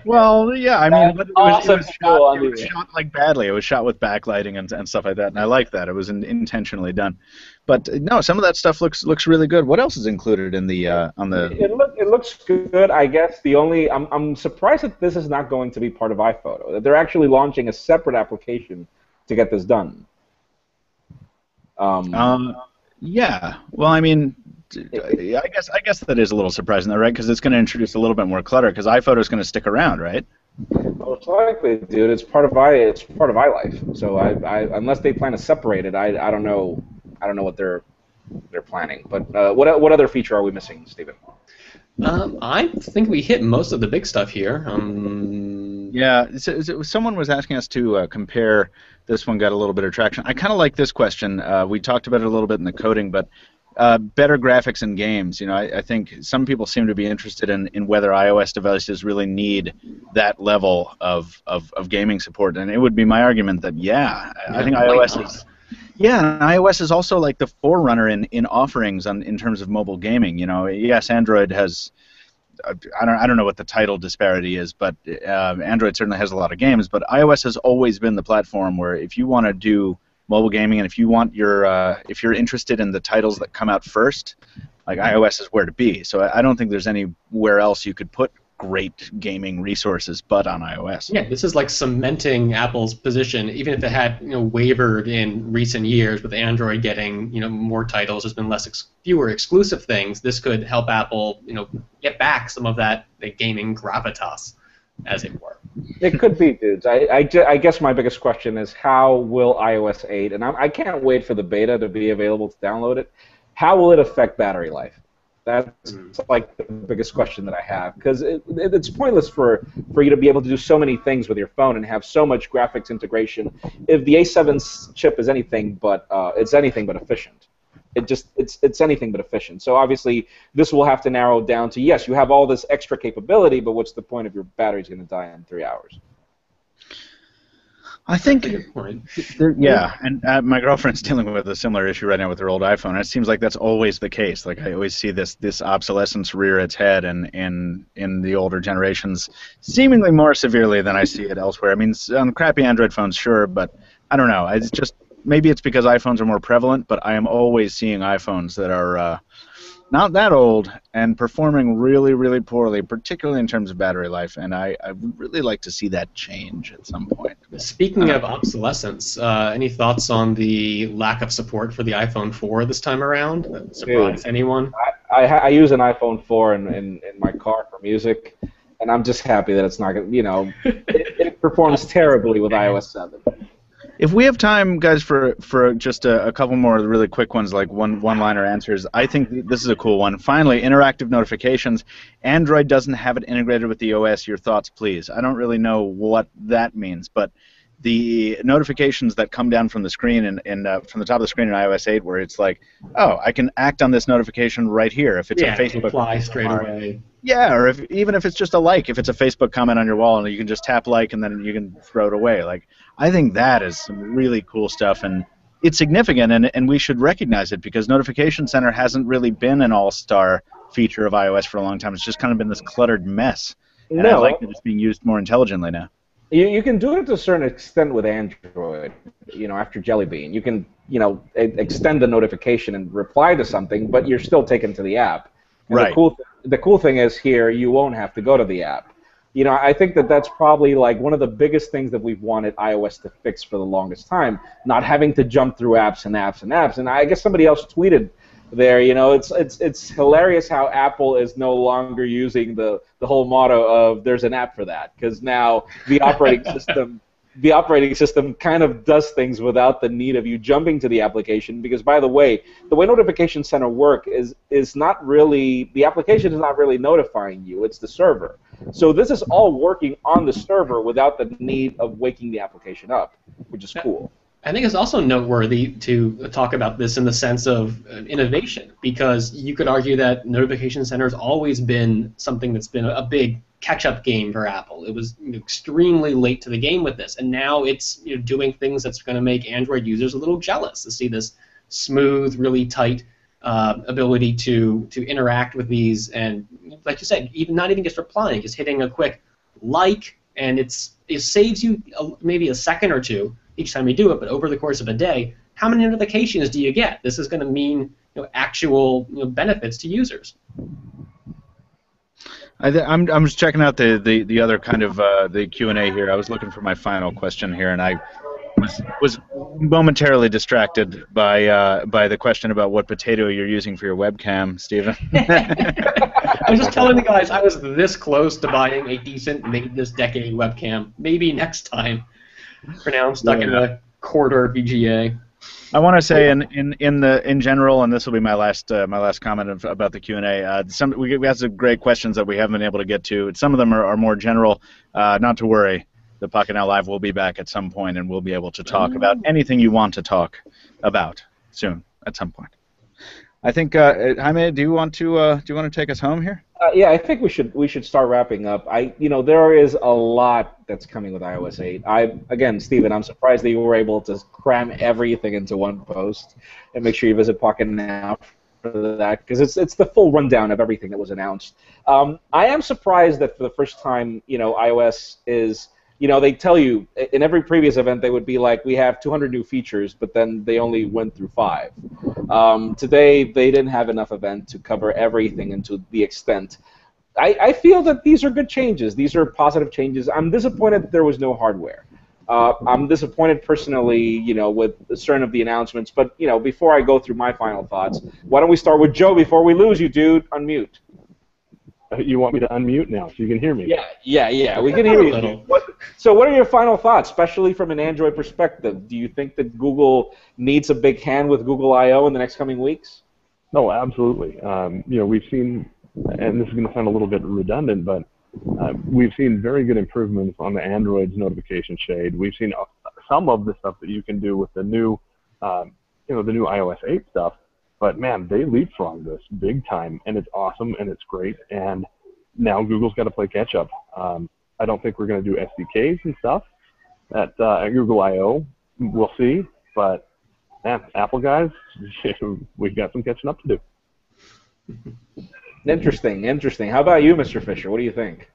Well, yeah, I mean, it was shot like badly. It was shot with backlighting and stuff like that, and I like that. It was intentionally done. But no, some of that stuff looks really good. What else is included in the on the? It looks good. I guess I'm surprised that this is not going to be part of iPhoto. That they're actually launching a separate application to get this done. Yeah. Well, I mean, I guess that is a little surprising, though, right? Because it's going to introduce a little bit more clutter. Because iPhoto is going to stick around, right? Most likely, dude. It's part of iLife. So I unless they plan to separate it, I don't know. I don't know what they're planning. But what other feature are we missing, Stephen? I think we hit most of the big stuff here. Yeah, someone was asking us to compare. This one got a little bit of traction. I kind of like this question. We talked about it a little bit in the coding, but better graphics in games. I think some people seem to be interested in whether iOS devices really need that level of gaming support, and it would be my argument that I think iOS is. Yeah, and iOS is also like the forerunner in offerings in terms of mobile gaming. Yes, Android has. I don't know what the title disparity is, but Android certainly has a lot of games. But iOS has always been the platform where if you want to do mobile gaming and if you want if you're interested in the titles that come out first, like iOS is where to be. So I don't think there's anywhere else you could put great gaming resources but on iOS. Yeah, this is like cementing Apple's position, even if it had wavered in recent years with Android getting more titles. There's been fewer exclusive things. This could help Apple get back some of that gaming gravitas, as it were. It could be, dudes. I guess my biggest question is how will iOS 8, and I can't wait for the beta to be available to download it. How will it affect battery life? That's like the biggest question that I have, because it's pointless for you to be able to do so many things with your phone and have so much graphics integration if the A7 chip is anything but efficient. It's anything but efficient. So obviously this will have to narrow down to, yes, you have all this extra capability, but what's the point if your battery's going to die in 3 hours? I think, yeah, and my girlfriend's dealing with a similar issue right now with her old iPhone. It seems like that's always the case. Like I always see this obsolescence rear its head in the older generations, seemingly more severely than I see it elsewhere. I mean, on crappy Android phones, sure, but I don't know. It's just maybe it's because iPhones are more prevalent, but I am always seeing iPhones that are not that old and performing really, really poorly, particularly in terms of battery life, and I would really like to see that change at some point. Speaking of obsolescence, any thoughts on the lack of support for the iPhone 4 this time around? That surprised anyone? I use an iPhone 4 in my car for music, and I'm just happy that it's not going to, it performs terribly with iOS 7. If we have time, guys, for just a couple more really quick ones, like one-liner answers, I think this is a cool one. Finally, interactive notifications. Android doesn't have it integrated with the OS. Your thoughts, please. I don't really know what that means, but the notifications that come down from the screen and from the top of the screen in iOS 8, where it's like, oh, I can act on this notification right here if it's a Facebook. Reply straight away. Yeah, or even if it's just a like, if it's a Facebook comment on your wall, and you can just tap like and then you can throw it away. Like, I think that is some really cool stuff, and it's significant, and we should recognize it, because Notification Center hasn't really been an all-star feature of iOS for a long time. It's just kind of been this cluttered mess. And I like that it's being used more intelligently now. You can do it to a certain extent with Android. After Jelly Bean, you can extend the notification and reply to something, but you're still taken to the app. And right. The cool thing is here you won't have to go to the app. I think that's probably like one of the biggest things that we've wanted iOS to fix for the longest time, not having to jump through apps and apps and apps. And I guess somebody else tweeted there, it's hilarious how Apple is no longer using the whole motto of there's an app for that, because now the operating system kind of does things without the need of you jumping to the application, because, by the way Notification Center work is not really, the application is not really notifying you, it's the server. So this is all working on the server without the need of waking the application up, which is cool. I think it's also noteworthy to talk about this in the sense of innovation, because you could argue that Notification Center has always been something that's been a big catch-up game for Apple. It was extremely late to the game with this, and now it's doing things that's going to make Android users a little jealous to see this smooth, really tight ability to interact with these, and like you said, not even just replying, just hitting a quick like, and it saves you maybe a second or two each time you do it, but over the course of a day, how many notifications do you get? This is going to mean actual benefits to users. I'm just checking out the other kind of the Q&A here. I was looking for my final question here, and I was momentarily distracted by the question about what potato you're using for your webcam, Stephen. I was just telling the guys I was this close to buying a decent made this decade webcam. Maybe next time. For now, I'm stuck in the quarter VGA. I want to say in general, and this will be my last comment about the Q&A. We got some great questions that we haven't been able to get to. Some of them are more general. Not to worry, the Pocketnow Live will be back at some point, and we'll be able to talk about anything you want to talk about soon at some point. I think Jaime, do you want to take us home here? Yeah, I think we should start wrapping up. There is a lot that's coming with iOS 8. Again, Stephen, I'm surprised that you were able to cram everything into one post, and make sure you visit Pocketnow for that, because it's the full rundown of everything that was announced. I am surprised that for the first time, iOS is. They tell you in every previous event they would be like, we have 200 new features, but then they only went through 5. Today they didn't have enough event to cover everything and to the extent. I feel that these are good changes. These are positive changes. I'm disappointed that there was no hardware. I'm disappointed personally, with certain of the announcements. But before I go through my final thoughts, why don't we start with Joe before we lose you, dude? Unmute. You want me to unmute now so you can hear me? Yeah, we can hear you. So what are your final thoughts, especially from an Android perspective? Do you think that Google needs a big hand with Google I/O in the next coming weeks? No, absolutely. We've seen, and this is going to sound a little bit redundant, but we've seen very good improvements on the Android's notification shade. We've seen some of the stuff that you can do with the new, the new iOS 8 stuff. But man, they leapfrogged this big time, and it's awesome, and it's great. And now Google's got to play catch up. I don't think we're going to do SDKs and stuff at Google I/O. We'll see. But man, Apple guys, we've got some catching up to do. Interesting. How about you, Mr. Fisher? What do you think?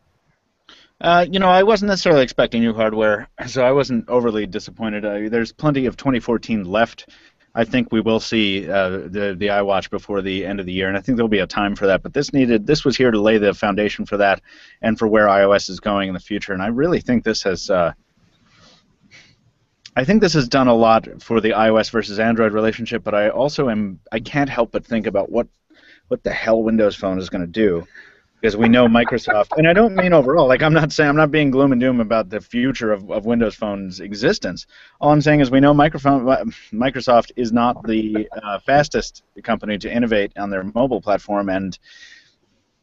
I wasn't necessarily expecting new hardware, so I wasn't overly disappointed. There's plenty of 2014 left. I think we will see the iWatch before the end of the year, and I think there'll be a time for that. But this was here to lay the foundation for that, and for where iOS is going in the future. And I really think this has, done a lot for the iOS versus Android relationship. But I can't help but think about what the hell Windows Phone is going to do. Because we know Microsoft, and I don't mean overall, like I'm not being gloom and doom about the future of Windows Phone's existence. All I'm saying is we know Microsoft is not the fastest company to innovate on their mobile platform, and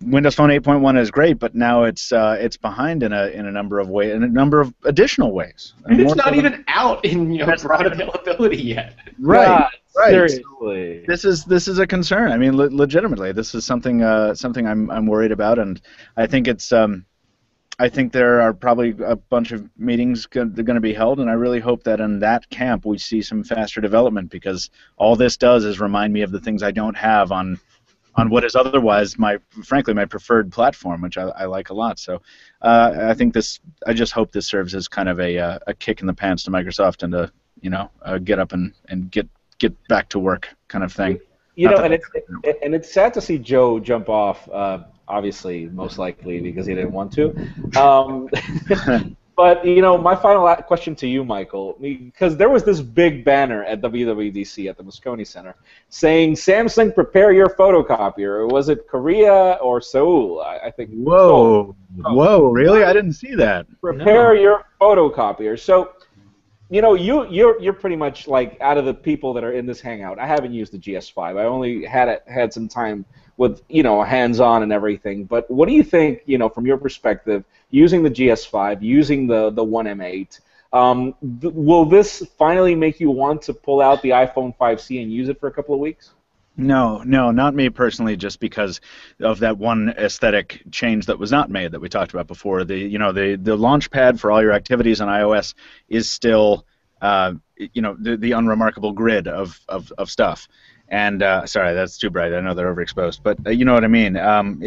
Windows Phone 8.1 is great, but now it's behind in a number of ways, in a number of additional ways. It's not even out in broad availability yet. Right. God, right. Seriously. This is a concern. I mean, legitimately, this is something I'm worried about, and I think it's I think there are probably a bunch of meetings going to be held, and I really hope that in that camp we see some faster development, because all this does is remind me of the things I don't have on what is otherwise frankly my preferred platform, which I like a lot. So I think I just hope this serves as kind of a kick in the pants to Microsoft, and a get up and get back to work kind of thing. And it's sad to see Joe jump off. Obviously, most likely because he didn't want to. But my final question to you, Michael, because there was this big banner at WWDC at the Moscone Center saying, "Samsung, prepare your photocopier." Was it Korea or Seoul? I think. Whoa! Whoa! Really? I didn't see that. Prepare your photocopier. So, you're pretty much like out of the people that are in this hangout. I haven't used the GS5. I only had some time with hands-on and everything. But what do you think, from your perspective, using the GS5, using the One M8, will this finally make you want to pull out the iPhone 5C and use it for a couple of weeks? No, not me personally, just because of that one aesthetic change that was not made that we talked about before. The launch pad for all your activities on iOS is still the unremarkable grid of stuff. And sorry, that's too bright. I know they're overexposed, but you know what I mean. I'm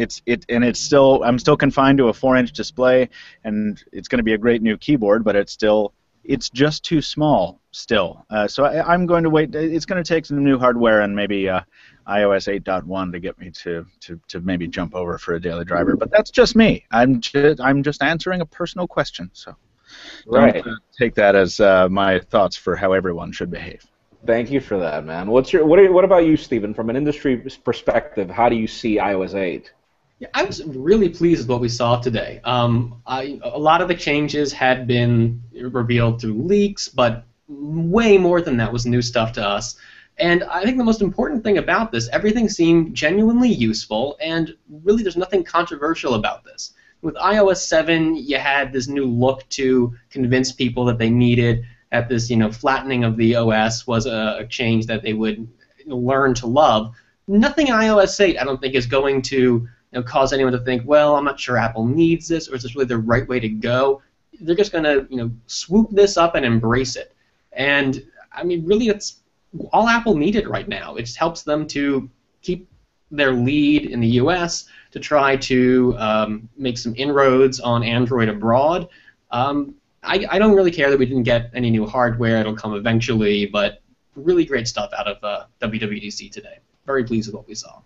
still confined to a 4-inch display, and it's going to be a great new keyboard, but it's just too small still. So I'm going to wait. It's going to take some new hardware and maybe iOS 8.1 to get me to maybe jump over for a daily driver. But that's just me. I'm just answering a personal question. So don't take that as my thoughts for how everyone should behave. Thank you for that, man. What about you, Stephen? From an industry perspective, how do you see iOS 8? Yeah, I was really pleased with what we saw today. A lot of the changes had been revealed through leaks, but way more than that was new stuff to us. And I think the most important thing about this, everything seemed genuinely useful, and really there's nothing controversial about this. With iOS 7, you had this new look to convince people that they needed. At this, flattening of the OS was a change that they would learn to love. Nothing in iOS 8, I don't think, is going to cause anyone to think, well, I'm not sure Apple needs this, or is this really the right way to go? They're just going to, swoop this up and embrace it. And I mean, really, it's all Apple needed right now. It just helps them to keep their lead in the US, to try to make some inroads on Android abroad. I don't really care that we didn't get any new hardware. It'll come eventually, but really great stuff out of WWDC today. Very pleased with what we saw.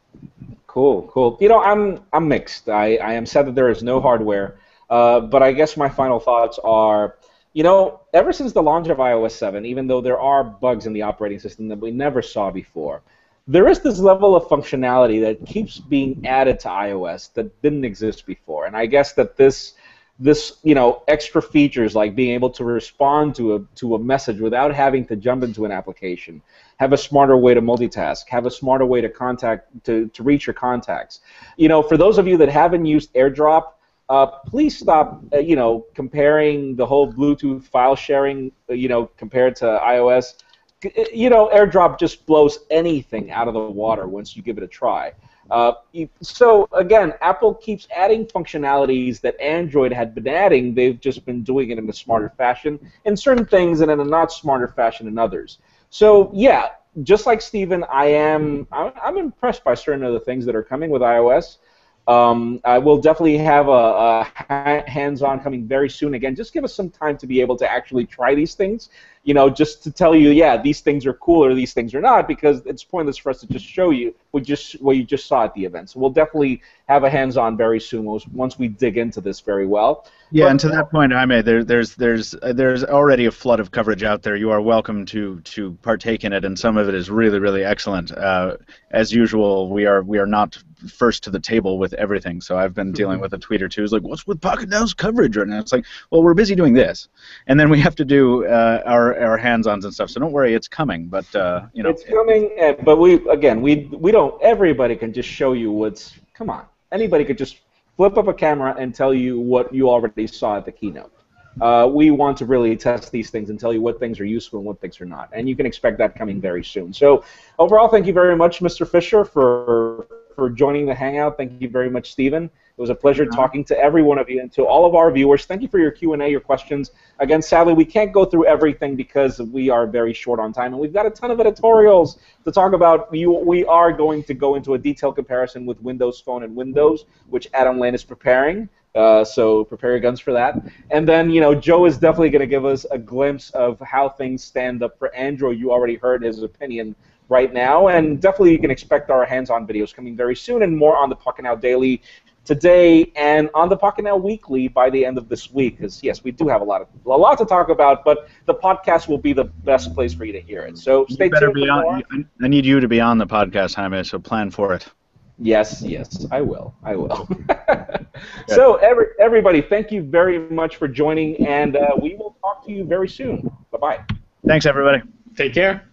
Cool. I'm mixed. I am sad that there is no hardware, but I guess my final thoughts are, ever since the launch of iOS 7, even though there are bugs in the operating system that we never saw before, there is this level of functionality that keeps being added to iOS that didn't exist before, and I guess that this extra features like being able to respond to a message without having to jump into an application, have a smarter way to multitask, have a smarter way to reach your contacts. For those of you that haven't used AirDrop, please stop comparing the whole Bluetooth file sharing compared to iOS. AirDrop just blows anything out of the water once you give it a try. So again, Apple keeps adding functionalities that Android had been adding. They've just been doing it in a smarter fashion in certain things and in a not smarter fashion in others. So yeah, just like Stephen, I'm impressed by certain of the things that are coming with iOS. I will definitely have a hands-on coming very soon. Again, just give us some time to be able to actually try these things. Just to tell you, yeah, these things are cool or these things are not, because it's pointless for us to just show you what you just saw at the event. So we'll definitely have a hands-on very soon once we dig into this very well. Yeah, and to that point, Jaime, there's already a flood of coverage out there. You are welcome to partake in it, and some of it is really, really excellent. As usual, we are not first to the table with everything. So I've been dealing with a tweet or two. It's like, what's with Pocketnow's coverage right now? It's like, well, we're busy doing this, and then we have to do our hands-ons and stuff. So don't worry, it's coming. But it's coming. But we don't. Everybody can just show you what's. Come on. anybody could just flip up a camera and tell you what you already saw at the keynote. We want to really test these things and tell you what things are useful and what things are not. And you can expect that coming very soon. So overall, thank you very much, Mr. Fisher, for joining the Hangout. Thank you very much, Stephen. It was a pleasure talking to every one of you and to all of our viewers. Thank you for your Q&A, your questions. Again, sadly, we can't go through everything because we are very short on time, and we've got a ton of editorials to talk about. We are going to go into a detailed comparison with Windows Phone and Windows, which Adam Lane is preparing. So prepare your guns for that. And then, Joe is definitely going to give us a glimpse of how things stand up for Android. You already heard his opinion right now, and definitely you can expect our hands-on videos coming very soon and more on the Pocketnow Daily today and on the Pocketnow Weekly by the end of this week. Because yes, we do have a lot to talk about, but the podcast will be the best place for you to hear it. So stay tuned for more. I need you to be on the podcast, Jaime. So plan for it. Yes, I will. So everybody, thank you very much for joining, and we will talk to you very soon. Bye-bye. Thanks, everybody. Take care.